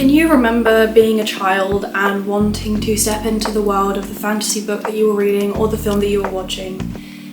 Can you remember being a child and wanting to step into the world of the fantasy book that you were reading or the film that you were watching?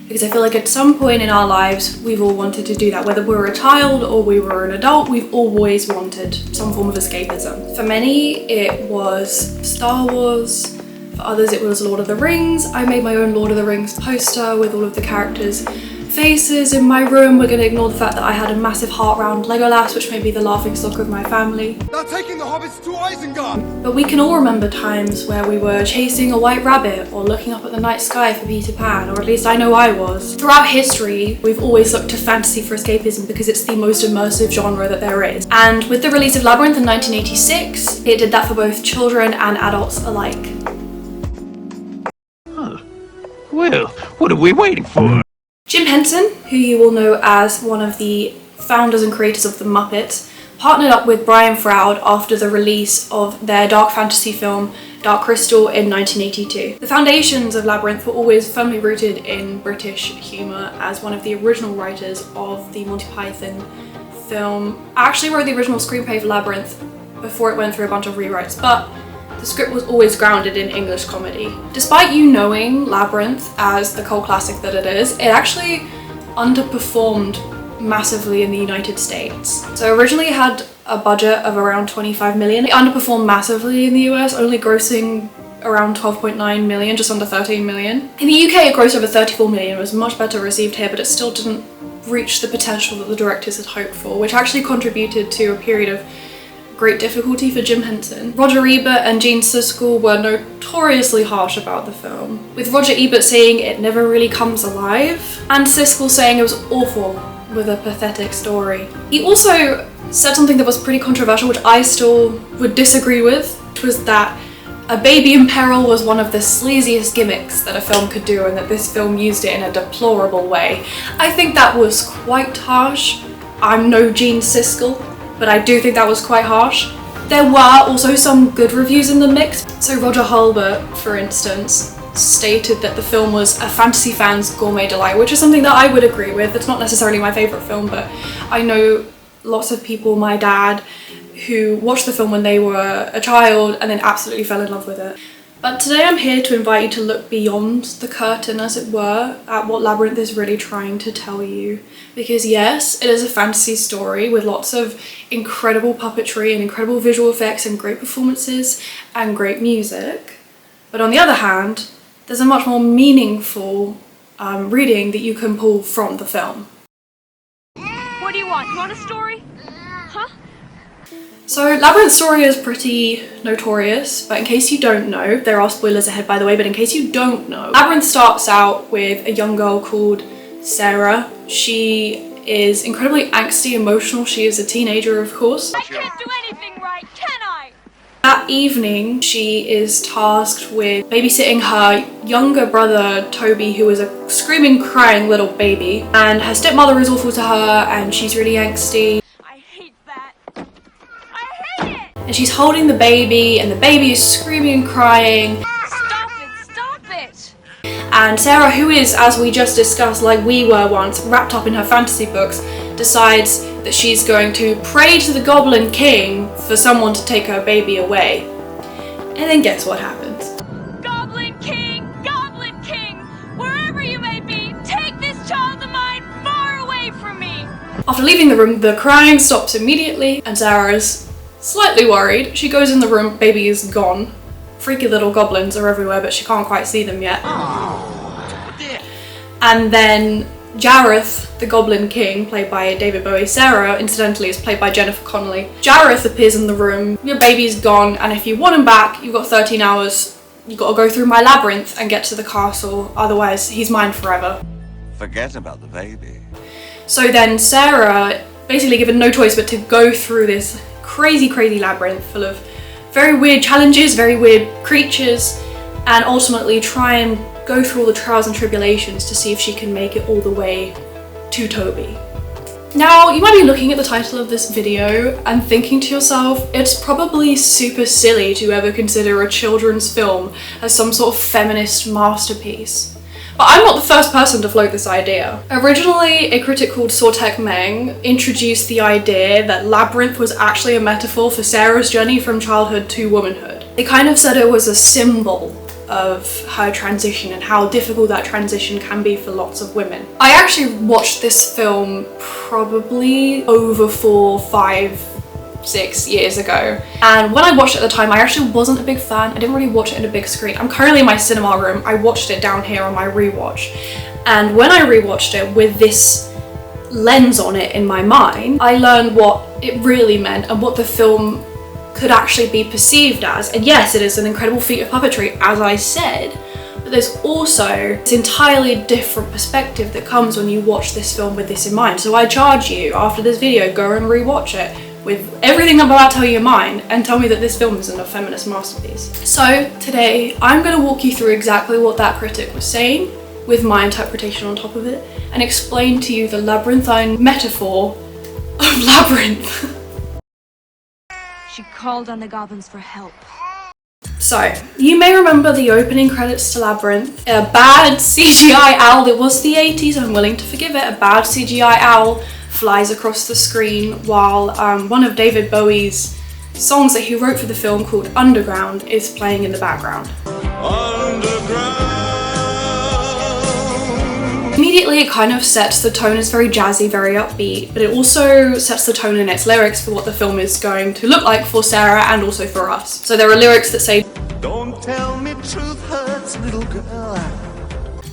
Because I feel like at some point in our lives, we've all wanted to do that. Whether we were a child or we were an adult, we've always wanted some form of escapism. For many, it was Star Wars. For others, it was Lord of the Rings. I made my own Lord of the Rings poster with all of the characters' faces in my room. We're going to ignore the fact that I had a massive heart-round Legolas, which may be the laughing stock of my family. They're taking the hobbits to Isengard! But we can all remember times where we were chasing a white rabbit or looking up at the night sky for Peter Pan, or at least I know I was. Throughout history, we've always looked to fantasy for escapism because it's the most immersive genre that there is. And with the release of Labyrinth in 1986, it did that for both children and adults alike. Huh. Well, what are we waiting for? Jim Henson, who you will know as one of the founders and creators of The Muppets, partnered up with Brian Froud after the release of their dark fantasy film Dark Crystal in 1982. The foundations of Labyrinth were always firmly rooted in British humour, as one of the original writers of the Monty Python film actually wrote the original screenplay for Labyrinth before it went through a bunch of rewrites, but the script was always grounded in English comedy. Despite you knowing Labyrinth as the cult classic that it is, it actually underperformed massively in the United States. So originally it had a budget of around 25 million. It underperformed massively in the US, only grossing around 12.9 million, just under 13 million. In the UK it grossed over 34 million, it was much better received here, but it still didn't reach the potential that the directors had hoped for, which actually contributed to a period of great difficulty for Jim Henson. Roger Ebert and Gene Siskel were notoriously harsh about the film, with Roger Ebert saying it never really comes alive, and Siskel saying it was awful with a pathetic story. He also said something that was pretty controversial, which I still would disagree with, which was that a baby in peril was one of the sleaziest gimmicks that a film could do, and that this film used it in a deplorable way. I think that was quite harsh. I'm no Gene Siskel, but I do think that was quite harsh. There were also some good reviews in the mix. So Roger Hulbert, for instance, stated that the film was a fantasy fan's gourmet delight, which is something that I would agree with. It's not necessarily my favourite film, but I know lots of people, my dad, who watched the film when they were a child and then absolutely fell in love with it. But today I'm here to invite you to look beyond the curtain, as it were, at what Labyrinth is really trying to tell you. Because yes, it is a fantasy story with lots of incredible puppetry and incredible visual effects and great performances and great music. But on the other hand, there's a much more meaningful reading that you can pull from the film. What do you want? You want a story? Huh? So Labyrinth's story is pretty notorious, but in case you don't know, there are spoilers ahead by the way, but in case you don't know, Labyrinth starts out with a young girl called Sarah. She is incredibly angsty, emotional. She is a teenager, of course. I can't do anything right, can I? That evening, she is tasked with babysitting her younger brother, Toby, who is a screaming, crying little baby. And her stepmother is awful to her, and she's really angsty. I hate that. I hate it! And she's holding the baby, and the baby is screaming and crying. Stop it, stop it! And Sarah, who is, as we just discussed, like we were once, wrapped up in her fantasy books, decides that she's going to pray to the Goblin King for someone to take her baby away. And then guess what happens? Goblin King, wherever you may be, take this child of mine far away from me! After leaving the room, the crying stops immediately, and Sarah is slightly worried. She goes in the room, baby is gone. Freaky little goblins are everywhere, but she can't quite see them yet. And then Jareth, the Goblin King, played by David Bowie. Sarah, incidentally, is played by Jennifer Connelly. Jareth appears in the room. Your baby's gone, and if you want him back, you've got 13 hours. You've got to go through my labyrinth and get to the castle, otherwise he's mine forever. Forget about the baby. So then Sarah, basically given no choice but to go through this crazy, crazy labyrinth full of very weird challenges, very weird creatures, and ultimately try and go through all the trials and tribulations to see if she can make it all the way to Toby. Now, you might be looking at the title of this video and thinking to yourself, it's probably super silly to ever consider a children's film as some sort of feminist masterpiece. But I'm not the first person to float this idea. Originally, a critic called Sortek Meng introduced the idea that Labyrinth was actually a metaphor for Sarah's journey from childhood to womanhood. They kind of said it was a symbol of her transition and how difficult that transition can be for lots of women. I actually watched this film probably over 4, 5, 6 years ago, and when I watched it at the time, I actually wasn't a big fan. I didn't really watch it in a big screen. I'm currently in my cinema room. I watched it down here on my rewatch, and when I rewatched it with this lens on it in my mind, I learned what it really meant and what the film could actually be perceived as. And yes, it is an incredible feat of puppetry, as I said, but there's also this entirely different perspective that comes when you watch this film with this in mind. So I charge you, after this video, go and rewatch it with everything I'm about to tell you in mind and tell me that this film isn't a feminist masterpiece. So today I'm going to walk you through exactly what that critic was saying with my interpretation on top of it and explain to you the labyrinthine metaphor of Labyrinth. She called on the goblins for help. So, you may remember the opening credits to Labyrinth. A bad CGI owl, it was the 80s, I'm willing to forgive it, a bad CGI owl flies across the screen while one of David Bowie's songs that he wrote for the film called Underground is playing in the background. Immediately it kind of sets the tone. It's very jazzy, very upbeat, but it also sets the tone in its lyrics for what the film is going to look like for Sarah and also for us. So there are lyrics that say, "Don't tell me truth hurts, little girl,"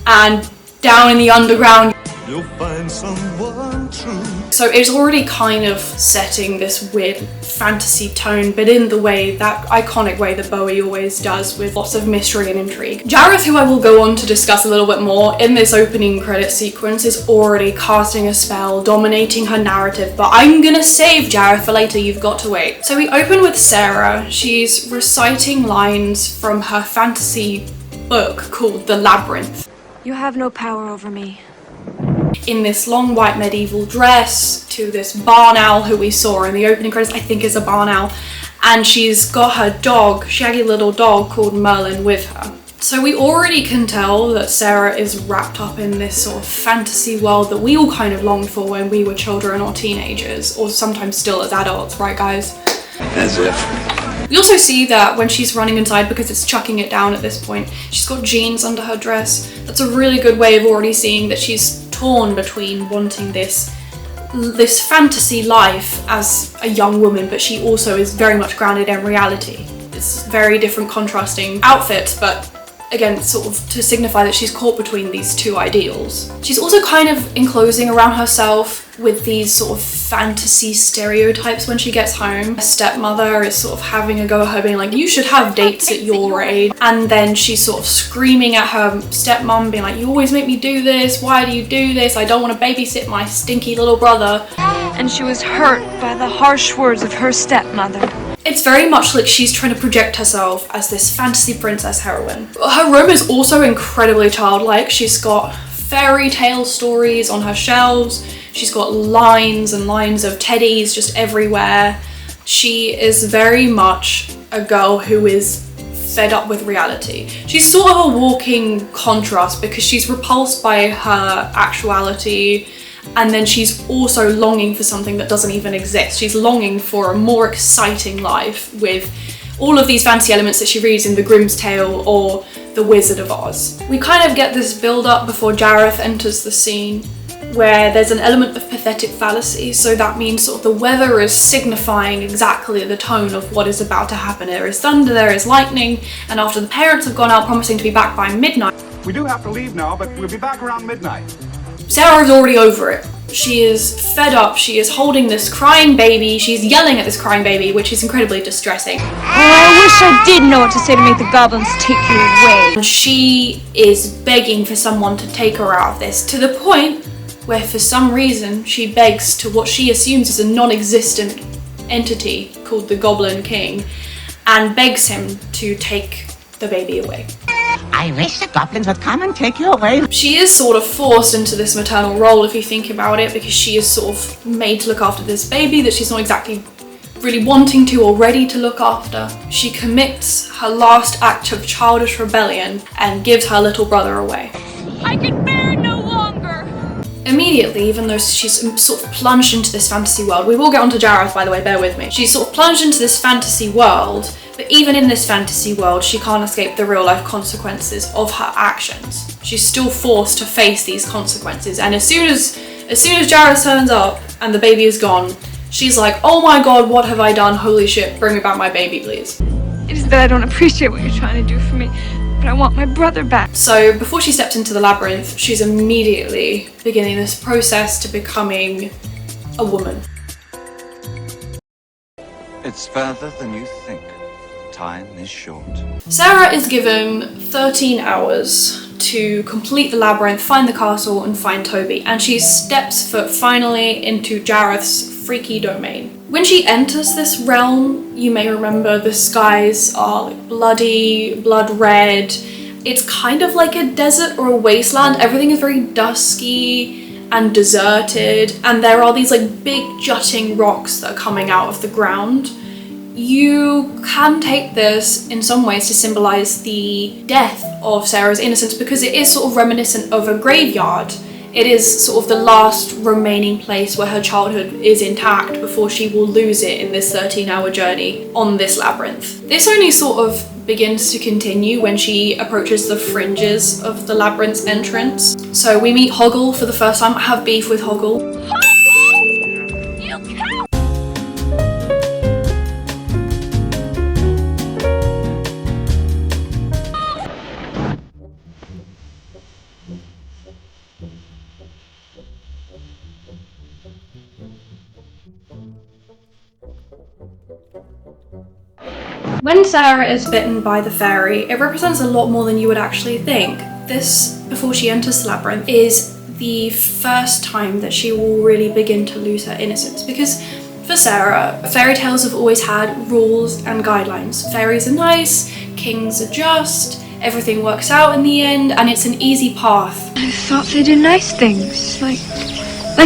and "Down in the underground you'll find someone true." So it's already kind of setting this weird fantasy tone, but in the way, that iconic way that Bowie always does, with lots of mystery and intrigue. Jareth, who I will go on to discuss a little bit more in this opening credit sequence, is already casting a spell, dominating her narrative, but I'm gonna save Jareth for later, you've got to wait. So we open with Sarah. She's reciting lines from her fantasy book called The Labyrinth. You have no power over me. In this long white medieval dress, to this barn owl who we saw in the opening credits, I think is a barn owl, and she's got her dog, shaggy little dog called Merlin, with her. So we already can tell that Sarah is wrapped up in this sort of fantasy world that we all kind of longed for when we were children or teenagers, or sometimes still as adults, right guys? As if. We also see that when she's running inside, because it's chucking it down at this point, she's got jeans under her dress. That's a really good way of already seeing that she's torn between wanting this fantasy life as a young woman, but she also is very much grounded in reality. It's very different contrasting outfits, but again, sort of to signify that she's caught between these two ideals. She's also kind of enclosing around herself with these sort of fantasy stereotypes when she gets home. Her stepmother is sort of having a go at her, being like, you should have dates at your age. And then she's sort of screaming at her stepmom, being like, you always make me do this, why do you do this? I don't want to babysit my stinky little brother. And she was hurt by the harsh words of her stepmother. It's very much like she's trying to project herself as this fantasy princess heroine. Her room is also incredibly childlike. She's got fairy tale stories on her shelves. She's got lines and lines of teddies just everywhere. She is very much a girl who is fed up with reality. She's sort of a walking contrast because she's repulsed by her actuality, and then she's also longing for something that doesn't even exist. She's longing for a more exciting life with all of these fancy elements that she reads in The Grimm's Tale or The Wizard of Oz. We kind of get this build up before Jareth enters the scene, where there's an element of pathetic fallacy. So that means sort of the weather is signifying exactly the tone of what is about to happen. There is thunder, there is lightning, and after the parents have gone out promising to be back by midnight, we do have to leave now, but we'll be back around midnight. Sarah is already over it. She is fed up, she is holding this crying baby, she's yelling at this crying baby, which is incredibly distressing. Oh, I wish I did know what to say to make the goblins take you away. And she is begging for someone to take her out of this, to the point where for some reason she begs to what she assumes is a non-existent entity called the Goblin King, and begs him to take the baby away. I wish the goblins would come and take you away. She is sort of forced into this maternal role, if you think about it, because she is sort of made to look after this baby that she's not exactly really wanting to or ready to look after. She commits her last act of childish rebellion and gives her little brother away. I can bear it no longer. Immediately, even though she's sort of plunged into this fantasy world, we will get onto Jareth, by the way, bear with me. She's sort of plunged into this fantasy world, but even in this fantasy world, she can't escape the real life consequences of her actions. She's still forced to face these consequences, and as soon as Jareth turns up and the baby is gone, she's like, oh my god, what have I done? Holy shit, bring me back my baby, please. It is that I don't appreciate what you're trying to do for me, but I want my brother back. So before she steps into the labyrinth, she's immediately beginning this process to becoming a woman. It's further than you think. Time is short. Sarah is given 13 hours to complete the labyrinth, find the castle, and find Toby, and she steps foot finally into Jareth's freaky domain. When she enters this realm, you may remember the skies are like bloody, blood red. It's kind of like a desert or a wasteland. Everything is very dusky and deserted, and there are these like big jutting rocks that are coming out of the ground. You can take this in some ways to symbolize the death of Sarah's innocence, because it is sort of reminiscent of a graveyard. It is sort of the last remaining place where her childhood is intact before she will lose it in this 13-hour journey on this labyrinth. This only sort of begins to continue when she approaches the fringes of the labyrinth's entrance. So we meet Hoggle for the first time. I have beef with Hoggle. You cow! When Sarah is bitten by the fairy, it represents a lot more than you would actually think. This, before she enters the labyrinth, is the first time that she will really begin to lose her innocence, because for Sarah, fairy tales have always had rules and guidelines. Fairies are nice, kings are just, everything works out in the end, and it's an easy path. I thought they did nice things, like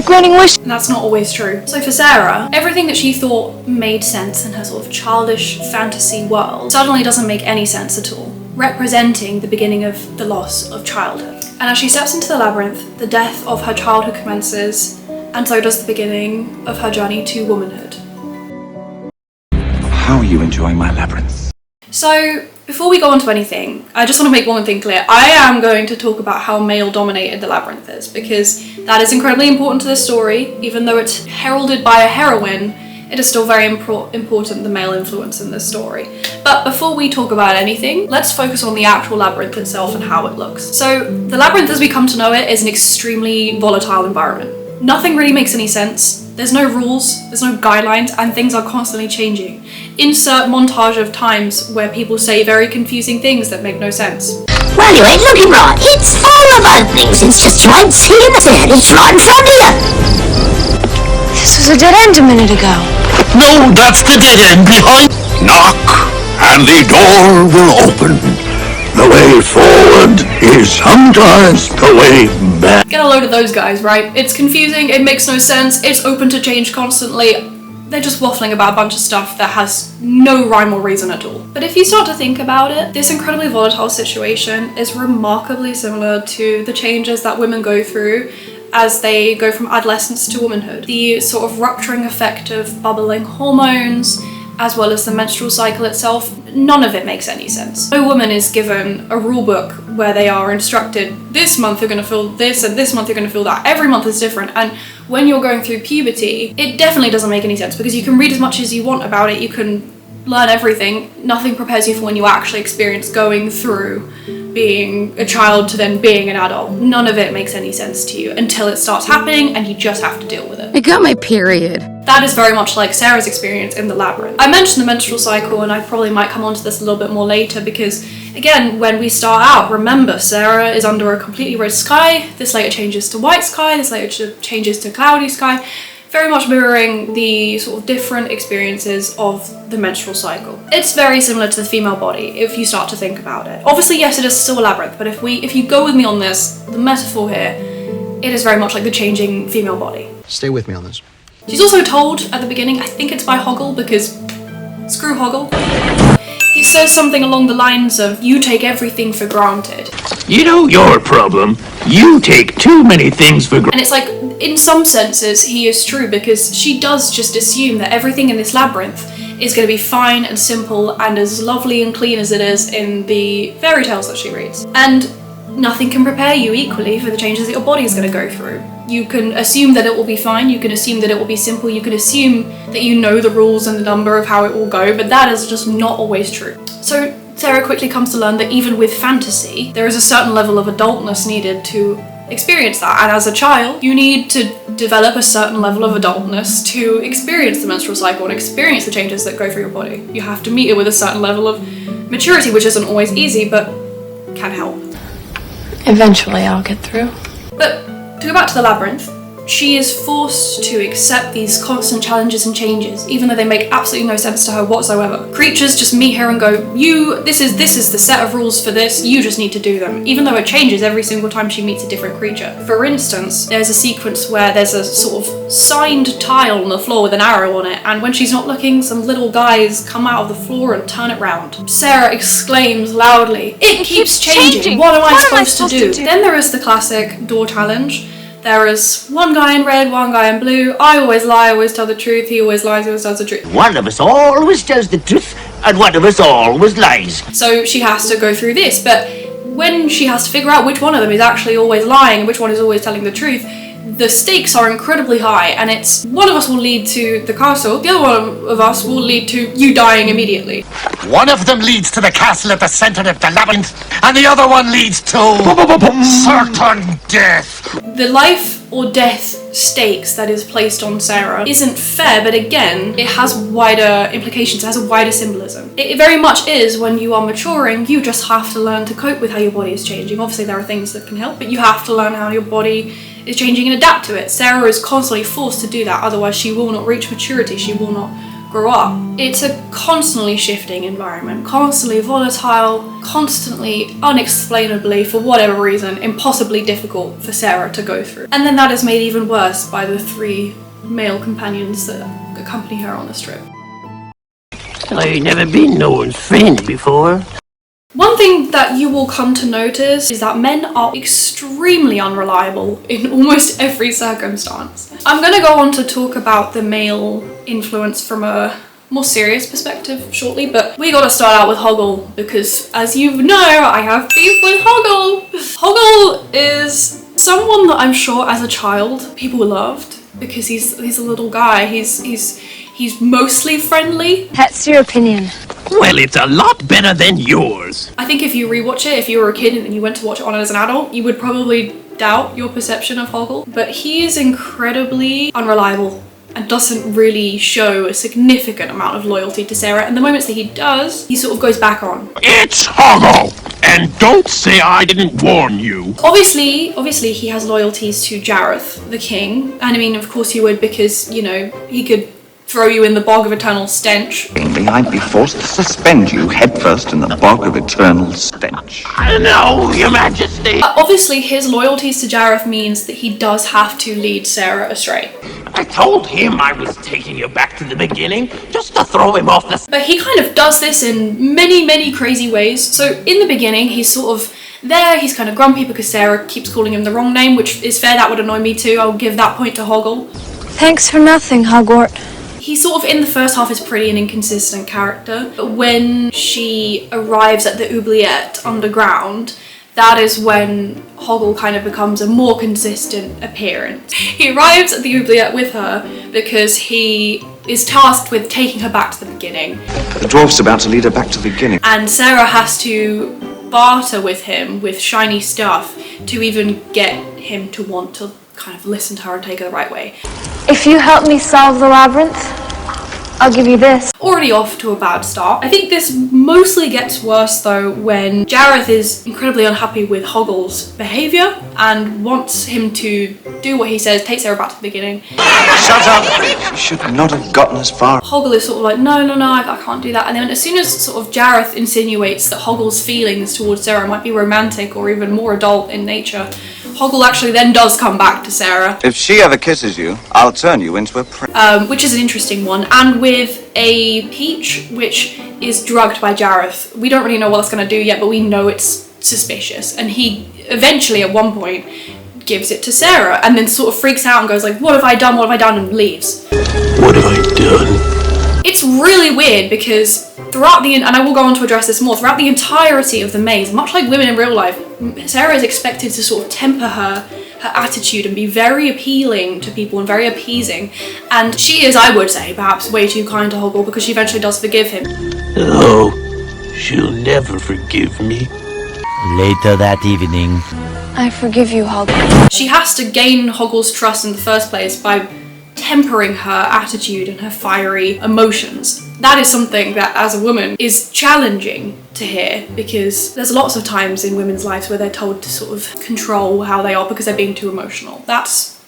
granting wishes. And that's not always true. So for Sarah, everything that she thought made sense in her sort of childish fantasy world suddenly doesn't make any sense at all, representing the beginning of the loss of childhood. And as she steps into the labyrinth, the death of her childhood commences, and so does the beginning of her journey to womanhood. How are you enjoying my labyrinth? So before we go on to anything, I just want to make one thing clear. I am going to talk about how male-dominated the labyrinth is, because that is incredibly important to this story. Even though it's heralded by a heroine, it is still very important, the male influence in this story. But before we talk about anything, let's focus on the actual labyrinth itself and how it looks. So the labyrinth as we come to know it is an extremely volatile environment. Nothing really makes any sense. There's no rules, there's no guidelines, and things are constantly changing. Insert montage of times where people say very confusing things that make no sense. Well, you ain't looking right. It's all about things. It's just right seeing the head. It's right in front of you. This was a dead end a minute ago. No, that's the dead end behind. Knock, and the door will open. The way forward is sometimes the way back. Get a load of those guys, right? It's confusing, it makes no sense, it's open to change constantly. They're just waffling about a bunch of stuff that has no rhyme or reason at all. But if you start to think about it, this incredibly volatile situation is remarkably similar to the changes that women go through as they go from adolescence to womanhood. The sort of rupturing effect of bubbling hormones, as well as the menstrual cycle itself, none of it makes any sense. No woman is given a rule book where they are instructed, this month you're going to feel this and this month you're going to feel that. Every month is different, and when you're going through puberty, it definitely doesn't make any sense, because you can read as much as you want about it, you can learn everything, nothing prepares you for when you actually experience going through being a child to then being an adult. None of it makes any sense to you until it starts happening and you just have to deal with it. I got my period. That is very much like Sarah's experience in the labyrinth. I mentioned the menstrual cycle, and I probably might come onto this a little bit more later, because again, when we start out, remember, Sarah is under a completely red sky, this later changes to white sky, this later changes to cloudy sky, very much mirroring the sort of different experiences of the menstrual cycle. It's very similar to the female body if you start to think about it. Obviously, yes, it is still a labyrinth, but if you go with me on this, the metaphor here, it is very much like the changing female body. Stay with me on this. She's also told at the beginning, I think it's by Hoggle, because screw Hoggle. He says something along the lines of, you take everything for granted. You know your problem. You take too many things for granted. And it's like, in some senses, he is true, because she does just assume that everything in this labyrinth is going to be fine and simple and as lovely and clean as it is in the fairy tales that she reads. And nothing can prepare you equally for the changes that your body is going to go through. You can assume that it will be fine, you can assume that it will be simple, you can assume that you know the rules and the number of how it will go, but that is just not always true. So Sarah quickly comes to learn that even with fantasy, there is a certain level of adultness needed to experience that, and as a child, you need to develop a certain level of adultness to experience the menstrual cycle and experience the changes that go through your body. You have to meet it with a certain level of maturity, which isn't always easy, but can help. Eventually I'll get through. But to go back to the labyrinth, she is forced to accept these constant challenges and changes, even though they make absolutely no sense to her whatsoever. Creatures just meet her and go, this is the set of rules for this, you just need to do them, even though it changes every single time she meets a different creature. For instance, there's a sequence where there's a sort of signed tile on the floor with an arrow on it, and when she's not looking, some little guys come out of the floor and turn it round. Sarah exclaims loudly, "It keeps changing! What am I supposed to do?" Then there is the classic door challenge. There is one guy in red, one guy in blue. I always lie, I always tell the truth. He always lies, he always tells the truth. One of us always tells the truth, and one of us always lies. So she has to go through this, but when she has to figure out which one of them is actually always lying and which one is always telling the truth, the stakes are incredibly high, and it's one of us will lead to the castle, the other one of us will lead to you dying immediately. One of them leads to the castle at the center of the labyrinth, and the other one leads to certain death. The life or death stakes that is placed on Sarah isn't fair, but again, it has wider implications, it has a wider symbolism. It very much is when you are maturing, you just have to learn to cope with how your body is changing. Obviously there are things that can help, but you have to learn how your body is changing and adapt to it. Sarah is constantly forced to do that, otherwise she will not reach maturity, she will not grow up. It's a constantly shifting environment, constantly volatile, constantly, unexplainably, for whatever reason, impossibly difficult for Sarah to go through. And then that is made even worse by the 3 male companions that accompany her on this trip. I've never been no one's friend before. One thing that you will come to notice is that men are extremely unreliable in almost every circumstance. I'm going to go on to talk about the male influence from a more serious perspective shortly, but we gotta start out with Hoggle, because as you know, I have beef with Hoggle. Hoggle is someone that I'm sure as a child people loved, because he's a little guy, he's mostly friendly. That's your opinion. Well, it's a lot better than yours. I think if you rewatch it, if you were a kid and you went to watch it on as an adult, you would probably doubt your perception of Hoggle. But he is incredibly unreliable and doesn't really show a significant amount of loyalty to Sarah, and the moments that he does, he sort of goes back on. It's Hoggle! And don't say I didn't warn you. Obviously he has loyalties to Jareth, the king, and I mean, of course he would, because, you know, he could throw you in the bog of eternal stench. I'd be forced to suspend you headfirst in the bog of eternal stench. No, Your Majesty. Obviously his loyalties to Jareth means that he does have to lead Sarah astray. I told him I was taking you back to the beginning, just to throw him off the... But he kind of does this in many crazy ways. So in the beginning, he's sort of there, he's kind of grumpy because Sarah keeps calling him the wrong name, which is fair, that would annoy me too. I'll give that point to Hoggle. Thanks for nothing, Hogwarts. He sort of, in the first half, is pretty an inconsistent character, but when she arrives at the oubliette underground, that is when Hoggle kind of becomes a more consistent appearance. He arrives at the oubliette with her because he is tasked with taking her back to the beginning. The dwarf's about to lead her back to the beginning. And Sarah has to barter with him with shiny stuff to even get him to want to kind of listen to her and take her the right way. If you help me solve the labyrinth, I'll give you this. Already off to a bad start. I think this mostly gets worse though when Jareth is incredibly unhappy with Hoggle's behaviour and wants him to do what he says, take Sarah back to the beginning. Shut up! You should not have gotten as far. Hoggle is sort of like, no, I can't do that. And then as soon as sort of Jareth insinuates that Hoggle's feelings towards Sarah might be romantic or even more adult in nature, Hoggle actually then does come back to Sarah. If she ever kisses you, I'll turn you into a prince. Which is an interesting one. And with a peach, which is drugged by Jareth. We don't really know what that's going to do yet, but we know it's suspicious, and he eventually at one point gives it to Sarah and then sort of freaks out and goes like, what have I done, and leaves. What have I done? It's really weird because throughout and I will go on to address this more, throughout the entirety of the maze, much like women in real life, Sarah is expected to sort of temper her attitude and be very appealing to people and very appeasing, and she is, I would say, perhaps way too kind to Hoggle because she eventually does forgive him. Oh, she'll never forgive me. Later that evening. I forgive you, Hoggle. She has to gain Hoggle's trust in the first place by tempering her attitude and her fiery emotions. That is something that, as a woman, is challenging to hear, because there's lots of times in women's lives where they're told to sort of control how they are because they're being too emotional. That's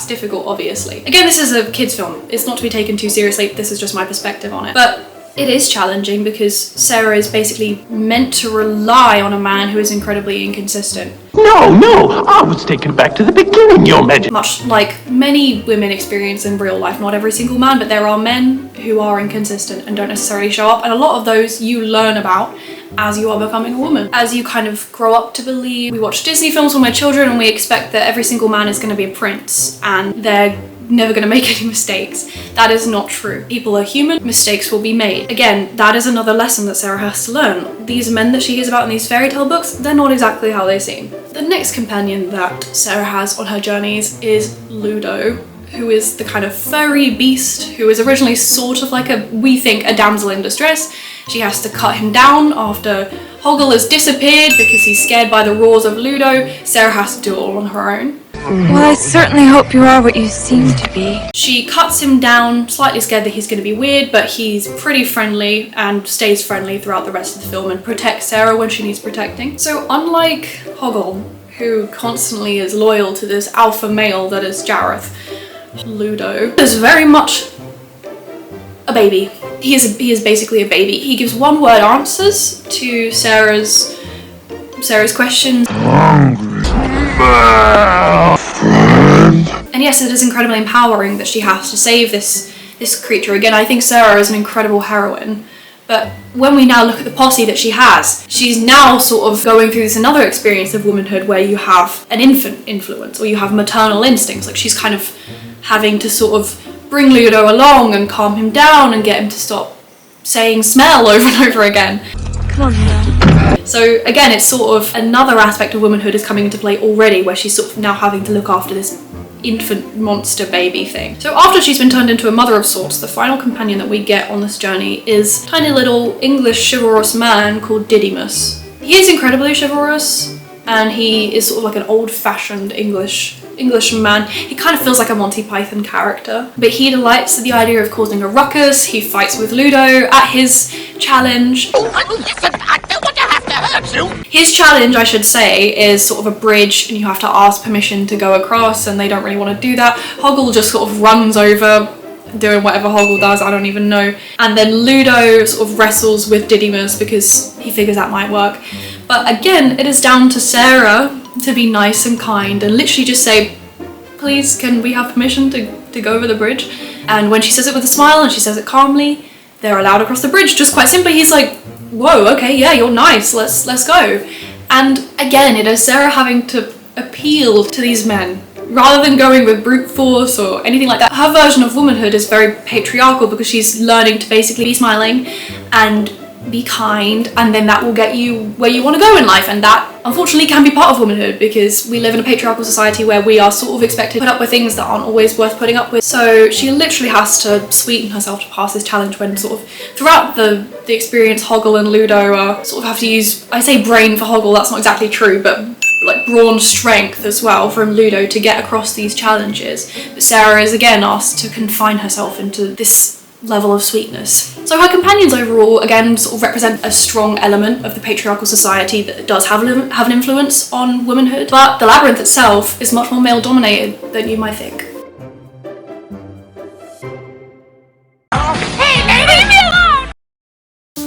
difficult, obviously. Again, this is a kid's film. It's not to be taken too seriously. This is just my perspective on it. But it is challenging because Sarah is basically meant to rely on a man who is incredibly inconsistent. No, I was taken back to the beginning, Your Majesty. Much like many women experience in real life, not every single man, but there are men who are inconsistent and don't necessarily show up, and a lot of those you learn about as you are becoming a woman. As you kind of grow up to believe, we watch Disney films when we're children and we expect that every single man is going to be a prince and they're never going to make any mistakes. That is not true. People are human, mistakes will be made. Again, that is another lesson that Sarah has to learn. These men that she hears about in these fairy tale books, they're not exactly how they seem. The next companion that Sarah has on her journeys is Ludo, who is the kind of furry beast who is originally sort of like we think, a damsel in distress. She has to cut him down after Hoggle has disappeared because he's scared by the roars of Ludo. Sarah has to do it all on her own. Well, I certainly hope you are what you seem to be. She cuts him down, slightly scared that he's going to be weird, but he's pretty friendly and stays friendly throughout the rest of the film and protects Sarah when she needs protecting. So unlike Hoggle, who constantly is loyal to this alpha male that is Jareth, Ludo is very much a baby. He is basically a baby. He gives one-word answers to Sarah's questions. And yes, it is incredibly empowering that she has to save this creature. Again, I think Sarah is an incredible heroine, but when we now look at the posse that she has, she's now sort of going through this another experience of womanhood where you have an infant influence or you have maternal instincts. Like, she's kind of having to sort of bring Ludo along and calm him down and get him to stop saying smell over and over again. Come on, Ludo. So again, it's sort of another aspect of womanhood is coming into play already, where she's sort of now having to look after this infant monster baby thing. So after she's been turned into a mother of sorts, the final companion that we get on this journey is a tiny little English chivalrous man called Didymus. He is incredibly chivalrous, and he is sort of like an old-fashioned English man. He kind of feels like a Monty Python character, but he delights in the idea of causing a ruckus. He fights with Ludo at his challenge. His challenge, I should say, is sort of a bridge and you have to ask permission to go across, and they don't really want to do that. Hoggle just sort of runs over, doing whatever Hoggle does, I don't even know. And then Ludo sort of wrestles with Didymus because he figures that might work. But again, it is down to Sarah to be nice and kind and literally just say, please, can we have permission to go over the bridge? And when she says it with a smile and she says it calmly, they're allowed across the bridge. Just quite simply, he's like, whoa, okay, yeah, you're nice, let's go. And again, it is Sarah having to appeal to these men rather than going with brute force or anything like that. Her version of womanhood is very patriarchal because she's learning to basically be smiling and be kind, and then that will get you where you want to go in life, and that unfortunately can be part of womanhood because we live in a patriarchal society where we are sort of expected to put up with things that aren't always worth putting up with. So she literally has to sweeten herself to pass this challenge when sort of throughout the experience Hoggle and Ludo sort of have to use, I say brain for Hoggle, that's not exactly true, but like brawn strength as well from Ludo to get across these challenges. But Sarah is again asked to confine herself into this level of sweetness. So her companions overall again sort of represent a strong element of the patriarchal society that does have an influence on womanhood, but the Labyrinth itself is much more male dominated than you might think. Hey, leave me alone!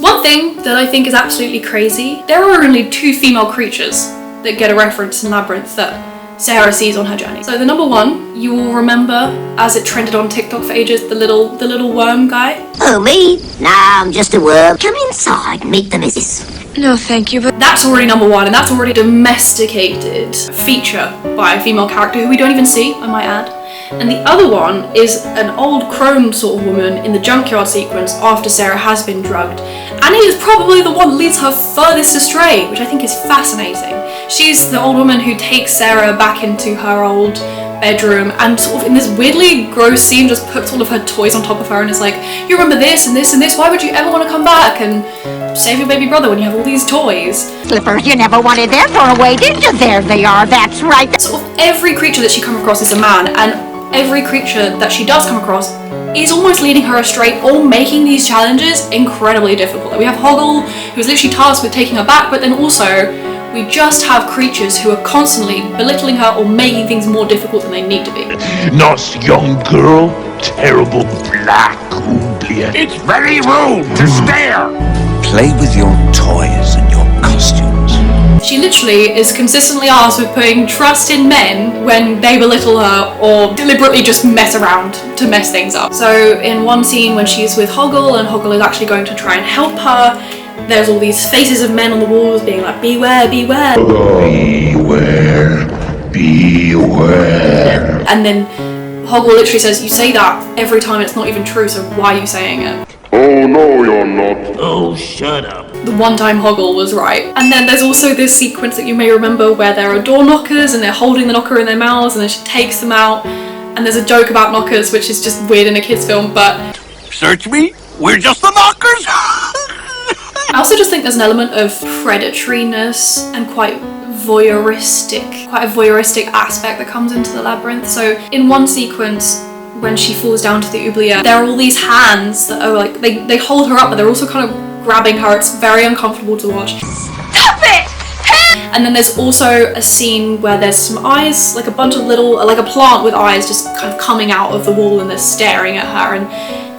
One thing that I think is absolutely crazy, there are only 2 female creatures that get a reference in Labyrinth that Sarah sees on her journey. So the number one, you will remember as it trended on TikTok for ages, the little worm guy. Oh, me? Nah, I'm just a worm. Come inside, meet the missus. No, thank you, but That's already number one, and that's already a domesticated feature by a female character who we don't even see, I might add. And the other one is an old crone sort of woman in the junkyard sequence after Sarah has been drugged. And it is probably the one that leads her furthest astray, which I think is fascinating. She's the old woman who takes Sarah back into her old bedroom and sort of in this weirdly gross scene just puts all of her toys on top of her and is like, you remember this and this and this, why would you ever want to come back and save your baby brother when you have all these toys? Flipper, you never wanted their thrown away, did you? There they are, that's right. Sort of every creature that she comes across is a man, and every creature that she does come across is almost leading her astray or making these challenges incredibly difficult. Like we have Hoggle, who's literally tasked with taking her back, but then also we just have creatures who are constantly belittling her or making things more difficult than they need to be. Nice young girl, terrible black oubliette. It's very rude to stare. Play with your toys and your costumes. She literally is consistently asked with putting trust in men when they belittle her or deliberately just mess around to mess things up. So in one scene when she's with Hoggle and Hoggle is actually going to try and help her, there's all these faces of men on the walls being like, beware, beware. Beware, beware. And then Hoggle literally says, you say that every time, it's not even true, so why are you saying it? Oh no, you're not. Oh, shut up. The one time Hoggle was right. And then there's also this sequence that you may remember where there are door knockers and they're holding the knocker in their mouths and then she takes them out. And there's a joke about knockers, which is just weird in a kid's film, but... Search me? We're just the knockers? I also just think there's an element of predatoriness and quite a voyeuristic aspect that comes into the Labyrinth. So in one sequence, when she falls down to the oubliette, there are all these hands that are like, they hold her up, but they're also kind of grabbing her. It's very uncomfortable to watch. Stop it! And then there's also a scene where there's some eyes, like a bunch of little, like a plant with eyes just kind of coming out of the wall and they're staring at her, and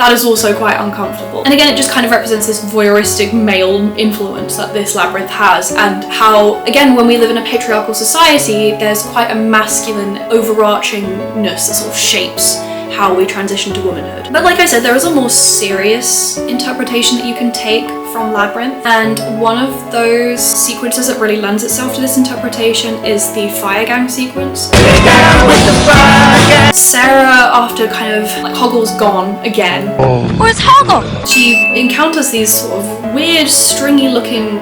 that is also quite uncomfortable. And again, it just kind of represents this voyeuristic male influence that this labyrinth has, and how, again, when we live in a patriarchal society, there's quite a masculine overarchingness that sort of shapes how we transition to womanhood. But like I said, there is a more serious interpretation that you can take from Labyrinth, and one of those sequences that really lends itself to this interpretation is the Fire Gang sequence. Sarah, after kind of like Hoggle's gone again, Where's Hoggle? she encounters these sort of weird, stringy looking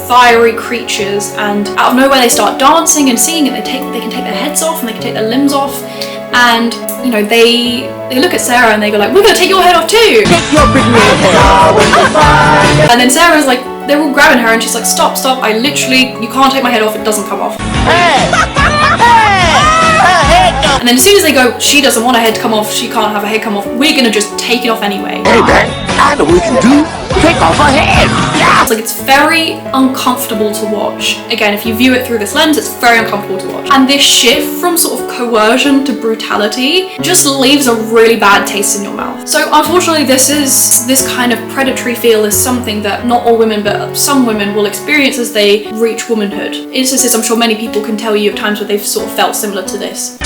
fiery creatures, and out of nowhere they start dancing and singing, and they can take their heads off and they can take their limbs off, and you know they look at Sarah and they go like, we're gonna take your head off too! Take your big red head off. And then Sarah's like, they're all grabbing her and she's like, stop, I literally, you can't take my head off, it doesn't come off. And then as soon as they go, she doesn't want her head to come off, she can't have her head come off, we're gonna just take it off anyway. Hey man, I know what we can do. Take off her head. Yeah. It's like, it's very uncomfortable to watch. Again, if you view it through this lens, it's very uncomfortable to watch. And this shift from sort of coercion to brutality just leaves a really bad taste in your mouth. So unfortunately, this kind of predatory feel is something that not all women, but some women will experience as they reach womanhood. Instances I'm sure many people can tell you of times where they've sort of felt similar to this.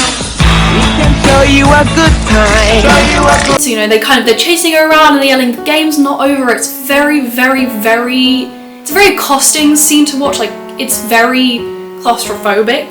Show you a good time. So, you know, they're chasing her around and they're yelling, the game's not over. It's it's a very accosting scene to watch. Like, it's very claustrophobic.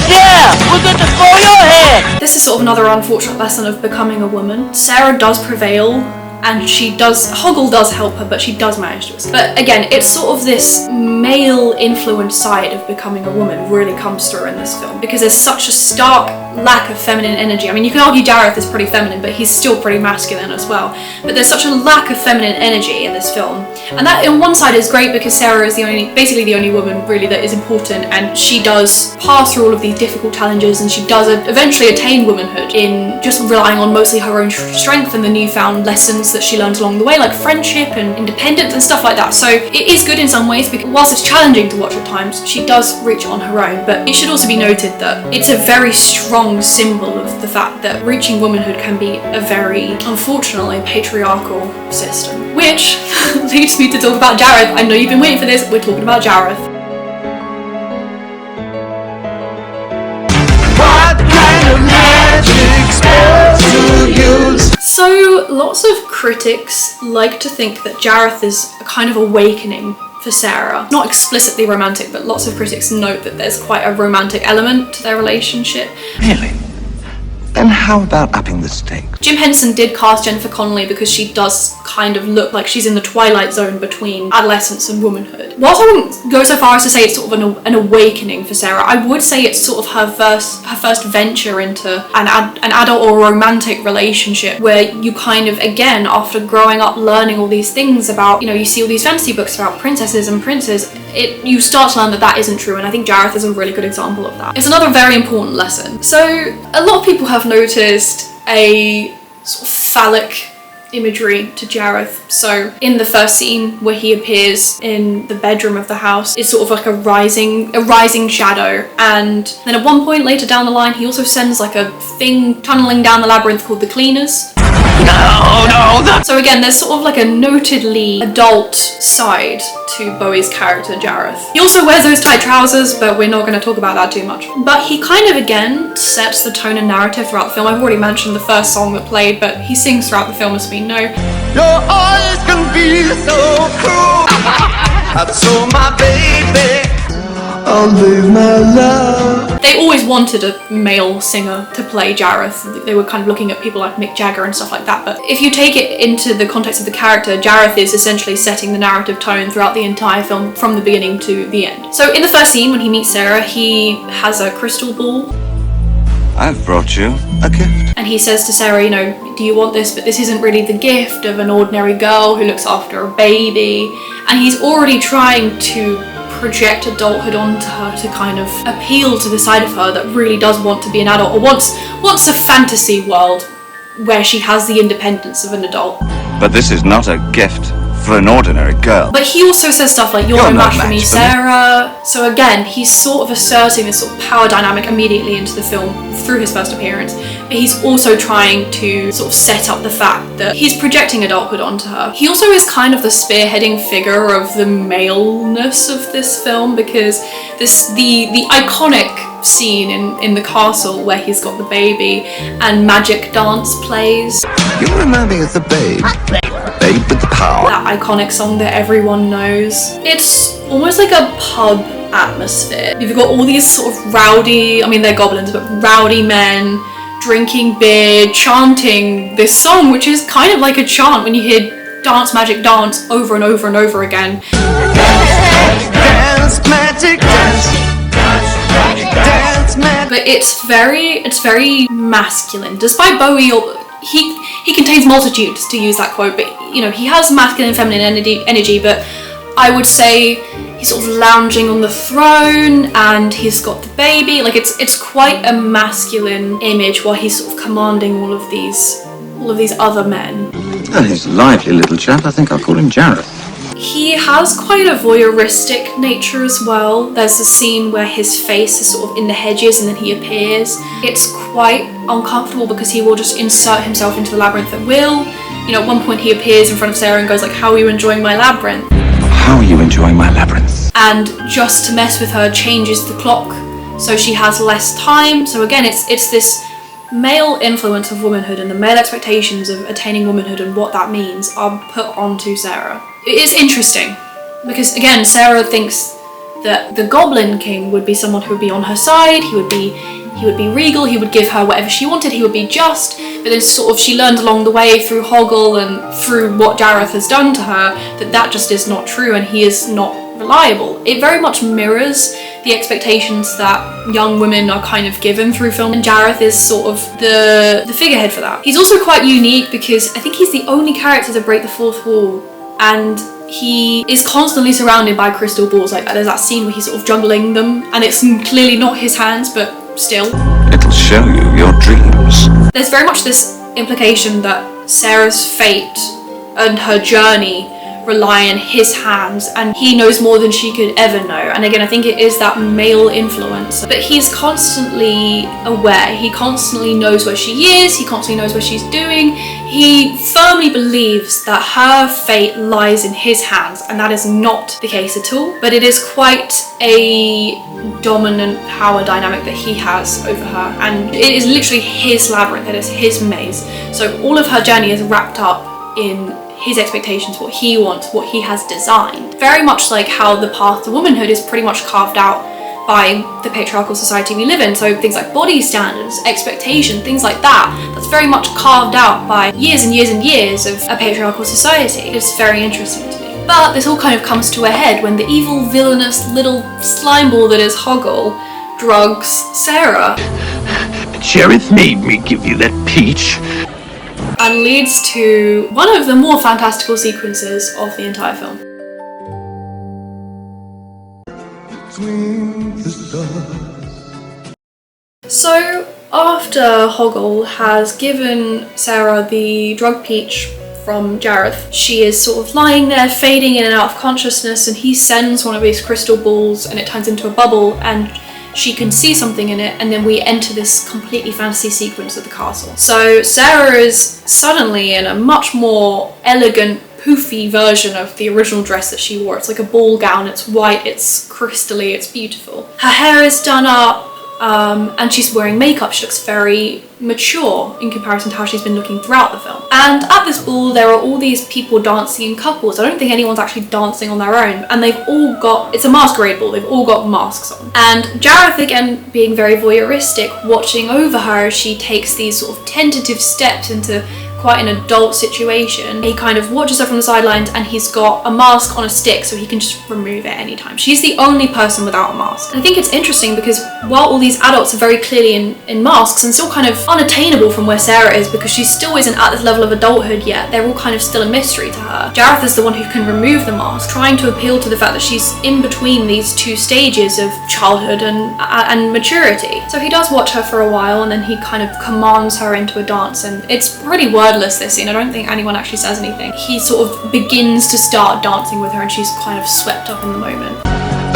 Yeah, we're going to throw your head. This is sort of another unfortunate lesson of becoming a woman. Sarah does prevail, and Hoggle does help her, but she does manage to escape. But again, it's sort of this male-influenced side of becoming a woman really comes through in this film, because there's such a stark lack of feminine energy. I mean, you can argue Gareth is pretty feminine, but he's still pretty masculine as well. But there's such a lack of feminine energy in this film. And that, on one side, is great because Sarah is basically the only woman really that is important, and she does pass through all of these difficult challenges, and she does eventually attain womanhood in just relying on mostly her own strength and the newfound lessons that she learns along the way, like friendship and independence and stuff like that. So it is good in some ways, because whilst it's challenging to watch at times, she does reach on her own. But it should also be noted that it's a very strong symbol of the fact that reaching womanhood can be a very, unfortunately, patriarchal system. Which leads me to talk about Jareth. I know you've been waiting for this, we're talking about Jareth. So lots of critics like to think that Jareth is a kind of awakening for Sarah. Not explicitly romantic, but lots of critics note that there's quite a romantic element to their relationship. Really? Then how about upping the stakes? Jim Henson did cast Jennifer Connelly because she does kind of look like she's in the twilight zone between adolescence and womanhood. Whilst I wouldn't go so far as to say it's sort of an awakening for Sarah, I would say it's sort of her first venture into an adult or romantic relationship where you kind of, again, after growing up learning all these things about, you know, you see all these fantasy books about princesses and princes, you start to learn that that isn't true, and I think Jareth is a really good example of that. It's another very important lesson. So a lot of people have noticed a sort of phallic imagery to Jareth. So in the first scene where he appears in the bedroom of the house, it's sort of like a rising shadow, and then at one point later down the line he also sends like a thing tunneling down the labyrinth called the Cleaners. So again, there's sort of like a notedly adult side to Bowie's character Jareth. He also wears those tight trousers, but we're not going to talk about that too much. But he kind of again sets the tone and narrative throughout the film. I've already mentioned the first song that played, but he sings throughout the film, as we know. Your eyes can be so cruel. That's so my baby. I'll leave my love. They always wanted a male singer to play Jareth. They were kind of looking at people like Mick Jagger and stuff like that. But if you take it into the context of the character, Jareth is essentially setting the narrative tone throughout the entire film from the beginning to the end. So in the first scene, when he meets Sarah, he has a crystal ball. I've brought you a gift. And he says to Sarah, you know, do you want this? But this isn't really the gift of an ordinary girl who looks after a baby. And he's already trying to project adulthood onto her to kind of appeal to the side of her that really does want to be an adult, or wants a fantasy world where she has the independence of an adult. But this is not a gift for an ordinary girl. But he also says stuff like, you're no match for me, Sarah. So again, he's sort of asserting this sort of power dynamic immediately into the film through his first appearance. But he's also trying to sort of set up the fact that he's projecting adulthood onto her. He also is kind of the spearheading figure of the maleness of this film, because the iconic scene in the castle where he's got the baby and magic dance plays. You remind me of the babe with the power. That iconic song that everyone knows. It's almost like a pub atmosphere. You've got all these sort of rowdy, I mean they're goblins, but rowdy men drinking beer, chanting this song, which is kind of like a chant when you hear dance, magic, dance over and over and over again. Dance, magic, dance. Dance, magic. But it's very masculine. Despite Bowie, he contains multitudes, to use that quote, but you know, he has masculine and feminine energy, but I would say he's sort of lounging on the throne and he's got the baby. Like it's quite a masculine image while he's sort of commanding all of these other men. Well, he's a lively little chap. I think I'll call him Jareth. He has quite a voyeuristic nature as well. There's a scene where his face is sort of in the hedges and then he appears. It's quite uncomfortable because he will just insert himself into the labyrinth at will. You know, at one point he appears in front of Sarah and goes like, how are you enjoying my labyrinth? How are you enjoying my labyrinth? And just to mess with her, changes the clock so she has less time. So again, it's this male influence of womanhood and the male expectations of attaining womanhood and what that means are put onto Sarah. It's interesting because again, Sarah thinks that the Goblin King would be someone who would be on her side. He would be regal. He would give her whatever she wanted. He would be just. But then sort of she learned along the way through Hoggle and through what Jareth has done to her that just is not true and he is not reliable. It very much mirrors the expectations that young women are kind of given through film, and Jareth is sort of the figurehead for that. He's also quite unique because I think he's the only character to break the fourth wall, and he is constantly surrounded by crystal balls like that. There's that scene where he's sort of juggling them and it's clearly not his hands, but still. It'll show you your dreams. There's very much this implication that Sarah's fate and her journey rely on his hands, and he knows more than she could ever know. And again, I think it is that male influence, but he's constantly aware, he constantly knows where she is, he constantly knows what she's doing. He firmly believes that her fate lies in his hands, and that is not the case at all, but it is quite a dominant power dynamic that he has over her, and it is literally his labyrinth, it is his maze. So all of her journey is wrapped up in his expectations, what he wants, what he has designed. Very much like how the path to womanhood is pretty much carved out by the patriarchal society we live in. So things like body standards, expectation, things like that, that's very much carved out by years and years and years of a patriarchal society. It's very interesting to me. But this all kind of comes to a head when the evil, villainous little slimeball that is Hoggle drugs Sarah. Sheriff made me give you that peach. And leads to one of the more fantastical sequences of the entire film. So after Hoggle has given Sarah the drug peach from Jareth, she is sort of lying there fading in and out of consciousness, and he sends one of these crystal balls and it turns into a bubble and she can see something in it, and then we enter this completely fantasy sequence of the castle. So Sarah is suddenly in a much more elegant, poofy version of the original dress that she wore. It's like a ball gown, it's white, it's crystally, it's beautiful. Her hair is done up, and she's wearing makeup. She looks very mature in comparison to how she's been looking throughout the film. And at this ball there are all these people dancing in couples. I don't think anyone's actually dancing on their own, and they've all got, it's a masquerade ball, they've all got masks on. And Jareth, again being very voyeuristic, watching over her as she takes these sort of tentative steps into quite an adult situation. He kind of watches her from the sidelines, and he's got a mask on a stick so he can just remove it anytime. She's the only person without a mask. And I think it's interesting because while all these adults are very clearly in masks and still kind of unattainable from where Sarah is, because she still isn't at this level of adulthood yet, they're all kind of still a mystery to her. Jareth is the one who can remove the mask, trying to appeal to the fact that she's in between these two stages of childhood and maturity. So he does watch her for a while, and then he kind of commands her into a dance, and it's pretty wordless, this scene. I don't think anyone actually says anything. He sort of begins to start dancing with her, and she's kind of swept up in the moment.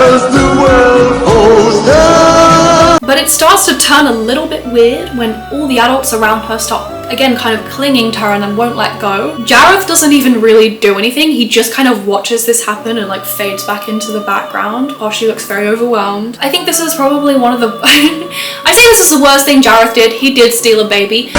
As the world holds down. But it starts to turn a little bit weird when all the adults around her start again kind of clinging to her and then won't let go. Jareth doesn't even really do anything. He just kind of watches this happen and like fades back into the background while she looks very overwhelmed. I think this is probably one of the I say this is the worst thing Jareth did. He did steal a baby.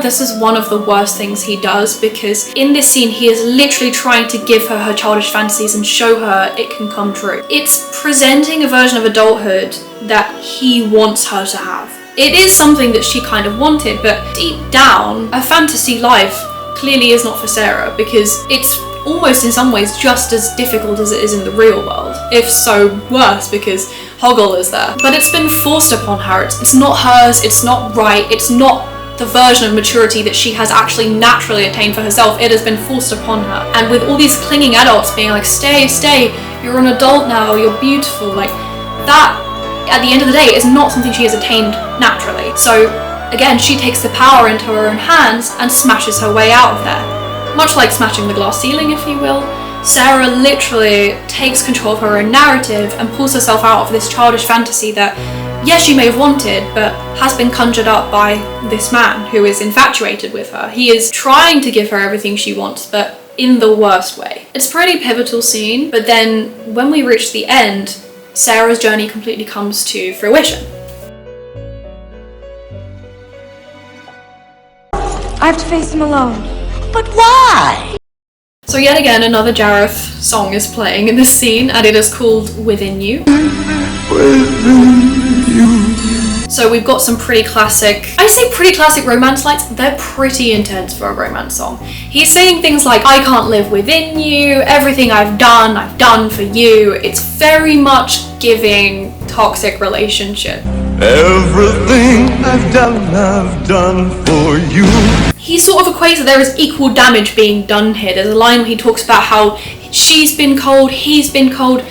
This is one of the worst things he does, because in this scene he is literally trying to give her her childish fantasies and show her it can come true. It's presenting a version of adulthood that he wants her to have. It is something that she kind of wanted, but deep down, a fantasy life clearly is not for Sarah, because it's almost in some ways just as difficult as it is in the real world, if so worse, because Hoggle is there. But it's been forced upon her. It's not hers, it's not right, it's not the version of maturity that she has actually naturally attained for herself. It has been forced upon her. And with all these clinging adults being like, stay, you're an adult now, you're beautiful, like that, at the end of the day, is not something she has attained naturally. So again, she takes the power into her own hands and smashes her way out of there. Much like smashing the glass ceiling, if you will, Sarah literally takes control of her own narrative and pulls herself out of this childish fantasy that, yes, she may have wanted, but has been conjured up by this man who is infatuated with her. He is trying to give her everything she wants, but in the worst way. It's a pretty pivotal scene, but then when we reach the end, Sarah's journey completely comes to fruition. I have to face him alone. But why? So yet again, another Jareth song is playing in this scene, and it is called Within You. So we've got some pretty classic, I say pretty classic romance lines, they're pretty intense for a romance song. He's saying things like, I can't live within you, everything I've done for you. It's very much giving toxic relationship. Everything I've done for you. He sort of equates that there is equal damage being done here. There's a line where he talks about how she's been cold, he's been cold.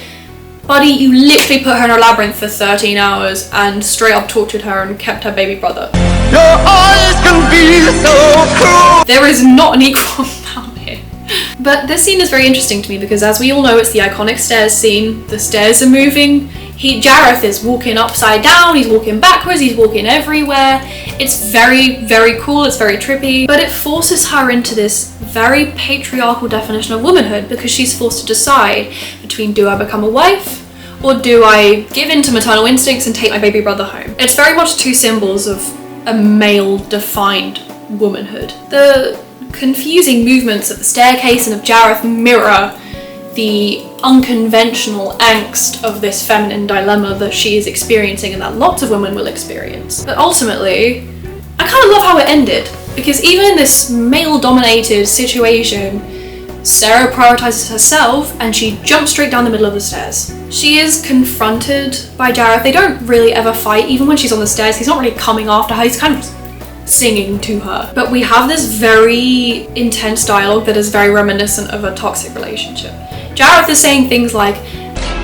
Buddy, you literally put her in a labyrinth for 13 hours and straight up tortured her and kept her baby brother. Your eyes can be so cruel. There is not an equal amount here. But this scene is very interesting to me because, as we all know, it's the iconic stairs scene. The stairs are moving. Jareth is walking upside down, he's walking backwards, he's walking everywhere. It's very, very cool, it's very trippy, but it forces her into this very patriarchal definition of womanhood because she's forced to decide between, do I become a wife or do I give in to maternal instincts and take my baby brother home? It's very much two symbols of a male-defined womanhood. The confusing movements of the staircase and of Jareth mirror the unconventional angst of this feminine dilemma that she is experiencing and that lots of women will experience. But ultimately, I kind of love how it ended, because even in this male-dominated situation, Sarah prioritizes herself and she jumps straight down the middle of the stairs. She is confronted by Jareth. They don't really ever fight, even when she's on the stairs. He's not really coming after her, he's kind of singing to her. But we have this very intense dialogue that is very reminiscent of a toxic relationship. Jareth is saying things like,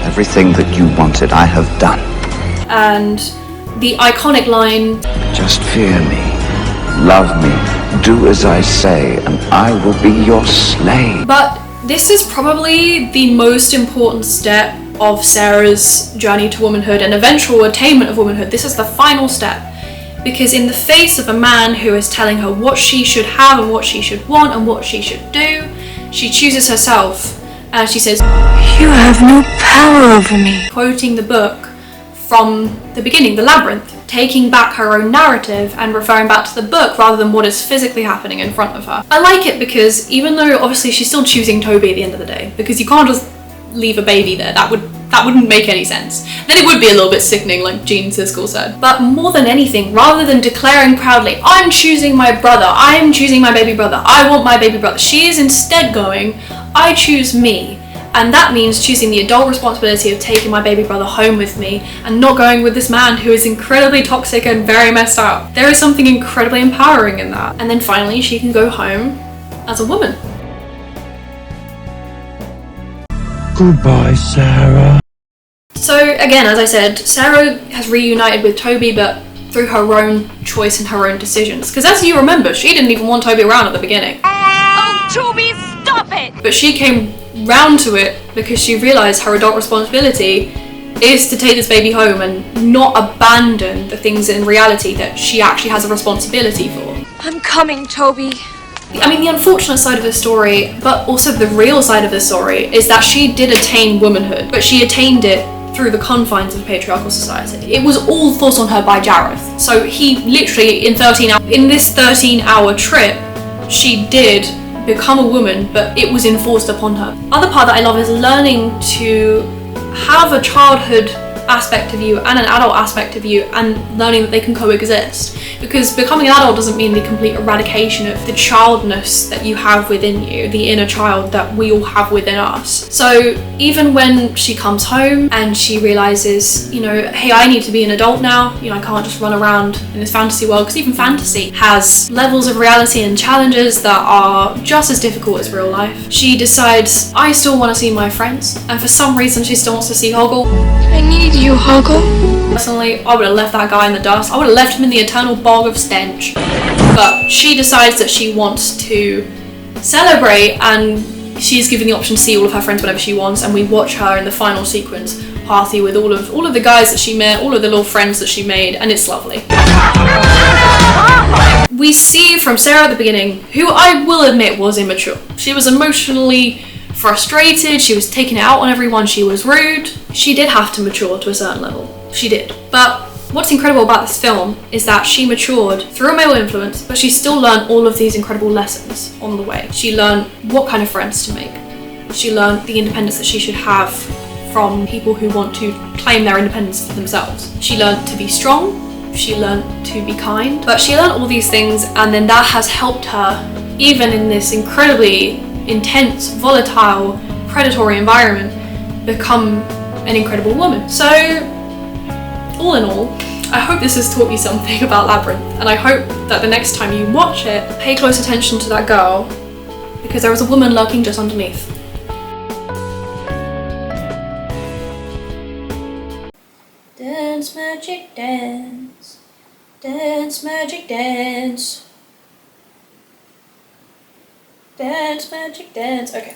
Everything that you wanted, I have done. And the iconic line, Just fear me, love me, do as I say, and I will be your slave. But this is probably the most important step of Sarah's journey to womanhood and eventual attainment of womanhood. This is the final step. Because in the face of a man who is telling her what she should have and what she should want and what she should do, she chooses herself and she says, You have no power over me. Quoting the book from the beginning, The Labyrinth, taking back her own narrative and referring back to the book rather than what is physically happening in front of her. I like it because even though obviously she's still choosing Toby at the end of the day, because you can't just leave a baby there, that wouldn't make any sense. Then it would be a little bit sickening, like Jean Siskel said. But more than anything, rather than declaring proudly, I'm choosing my brother, I am choosing my baby brother, I want my baby brother, she is instead going, I choose me. And that means choosing the adult responsibility of taking my baby brother home with me and not going with this man who is incredibly toxic and very messed up. There is something incredibly empowering in that. And then finally she can go home as a woman. Goodbye, Sarah. So again, as I said, Sarah has reunited with Toby, but through her own choice and her own decisions. Because as you remember, she didn't even want Toby around at the beginning. Oh, Toby, stop it! But she came round to it because she realised her adult responsibility is to take this baby home and not abandon the things in reality that she actually has a responsibility for. I'm coming, Toby. I mean, the unfortunate side of the story, but also the real side of the story, is that she did attain womanhood, but she attained it through the confines of a patriarchal society. It was all forced on her by Jareth. So he literally, in this 13-hour trip, she did become a woman, but it was enforced upon her. Other part that I love is learning to have a childhood aspect of you and an adult aspect of you, and learning that they can coexist. Because becoming an adult doesn't mean the complete eradication of the childness that you have within you, the inner child that we all have within us. So even when she comes home and she realizes, you know, hey, I need to be an adult now, you know, I can't just run around in this fantasy world, because even fantasy has levels of reality and challenges that are just as difficult as real life. She decides, I still want to see my friends, and for some reason she still wants to see Hoggle. I need you, Hoggle. Personally, I would have left that guy in the dust. I would have left him in the eternal bog of stench. But she decides that she wants to celebrate, and she's given the option to see all of her friends whenever she wants, and we watch her in the final sequence party with all of the guys that she met, all of the little friends that she made, and it's lovely. We see from Sarah at the beginning, who I will admit was immature. She was emotionally frustrated, she was taking it out on everyone, she was rude. She did have to mature to a certain level. She did. But what's incredible about this film is that she matured through a male influence, but she still learned all of these incredible lessons on the way. She learned what kind of friends to make. She learned the independence that she should have from people who want to claim their independence for themselves. She learned to be strong, she learned to be kind, but she learned all these things, and then that has helped her, even in this incredibly intense, volatile, predatory environment, become an incredible woman. So, all in all, I hope this has taught you something about Labyrinth, and I hope that the next time you watch it, pay close attention to that girl, because there is a woman lurking just underneath. Dance, magic, dance. Dance, magic, dance. Dance, magic dance. Okay.